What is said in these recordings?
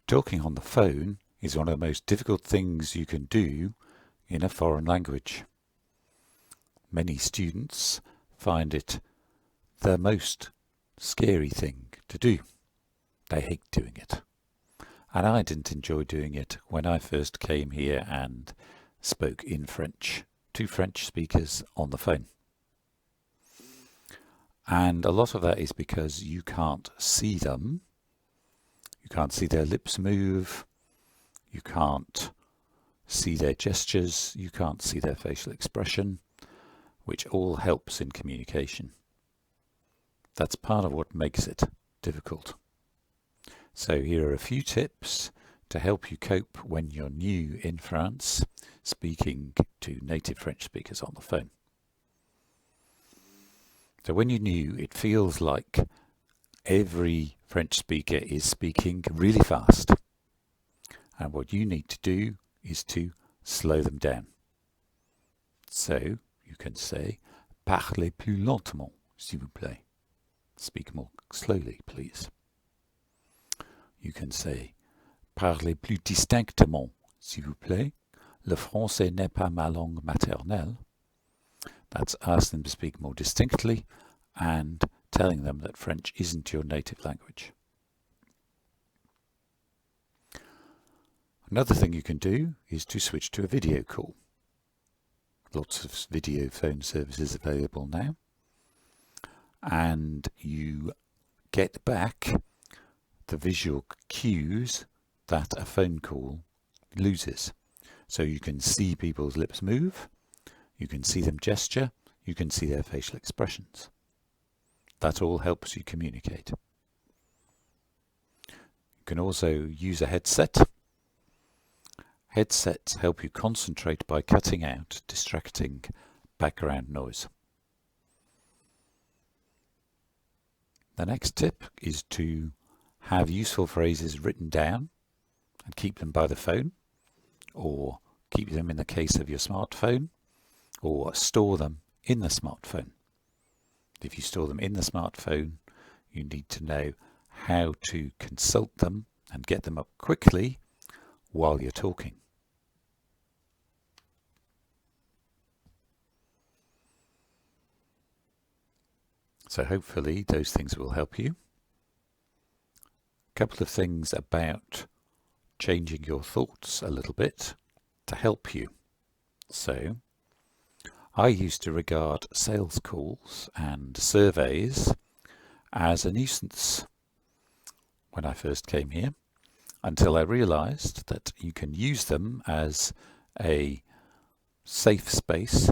Talking on the phone is one of the most difficult things you can do in a foreign language. Many students find it the most scary thing to do. They hate doing it. And I didn't enjoy doing it when I first came here and spoke in French to French speakers on the phone. And a lot of that is because you can't see them. You can't see their lips move. You can't see their gestures. You can't see their facial expression, which all helps in communication. That's part of what makes it difficult. So here are a few tips to help you cope when you're new in France, speaking to native French speakers on the phone. So when you're new, it feels like every French speaker is speaking really fast. And what you need to do is to slow them down. So you can say, parlez plus lentement, s'il vous plaît. Speak more slowly, please. You can say, parlez plus distinctement, s'il vous plaît. Le français n'est pas ma langue maternelle. That's ask them to speak more distinctly and telling them that French isn't your native language. Another thing you can do is to switch to a video call. Lots of video phone services available now. And you get back the visual cues that a phone call loses. So you can see people's lips move, you can see them gesture, you can see their facial expressions. That all helps you communicate. You can also use a headset. Headsets help you concentrate by cutting out distracting background noise. The next tip is to have useful phrases written down and keep them by the phone, or keep them in the case of your smartphone, or store them in the smartphone. If you store them in the smartphone, you need to know how to consult them and get them up quickly while you're talking. So hopefully those things will help you. A couple of things about changing your thoughts a little bit to help you. So I used to regard sales calls and surveys as a nuisance when I first came here, until I realized that you can use them as a safe space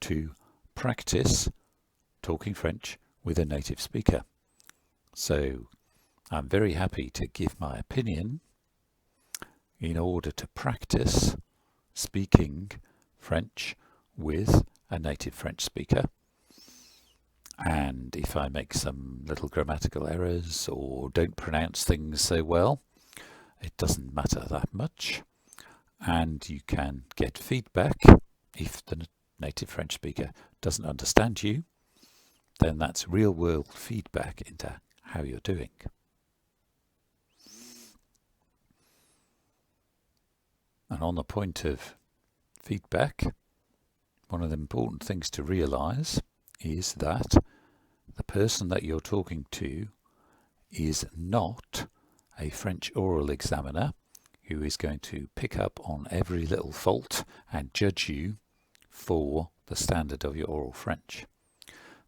to practice talking French with a native speaker. So I'm very happy to give my opinion in order to practice speaking French with a native French speaker. And if I make some little grammatical errors or don't pronounce things so well, it doesn't matter that much. And you can get feedback. If the native French speaker doesn't understand you, then that's real world feedback into how you're doing. And on the point of feedback, one of the important things to realize is that the person that you're talking to is not a French oral examiner who is going to pick up on every little fault and judge you for the standard of your oral French.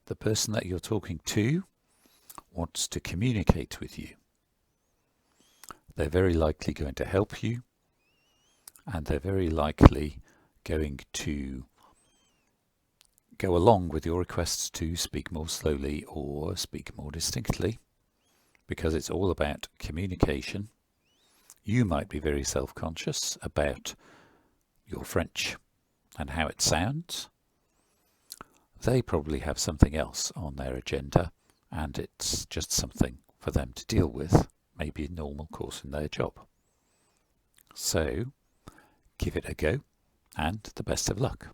The person that you're talking to wants to communicate with you. They're very likely going to help you, and they're very likely going to go along with your requests to speak more slowly or speak more distinctly, because it's all about communication. You might be very self-conscious about your French and how it sounds. They probably have something else on their agenda, and it's just something for them to deal with, maybe a normal course in their job. So give it a go, and the best of luck.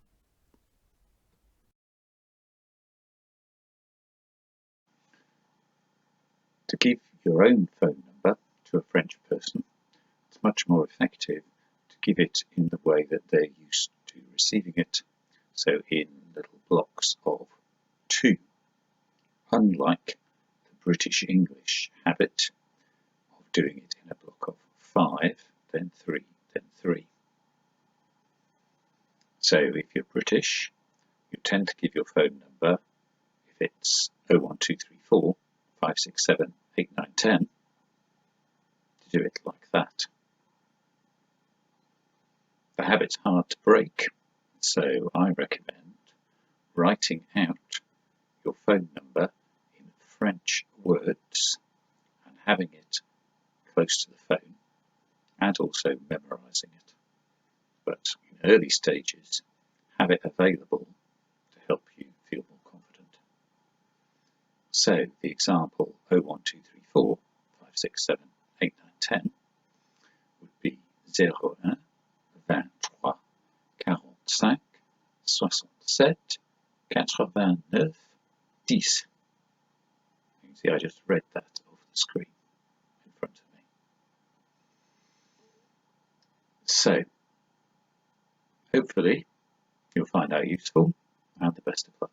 To give your own phone number to a French person, much more effective to give it in the way that they're used to receiving it, so in little blocks of 2, unlike the British English habit of doing it in a block of 5, then 3, then 3. So if you're British, you tend to give your phone number, if it's 01234 567 8910, to do it like that. The habit's hard to break, so I recommend writing out your phone number in French words and having it close to the phone, and also memorising it. But in early stages, have it available to help you feel more confident. So the example 01234 567 8910 would be 01 23 45 67 89 10. You can see I just read that off the screen in front of me. So hopefully you'll find that useful, and the best of luck.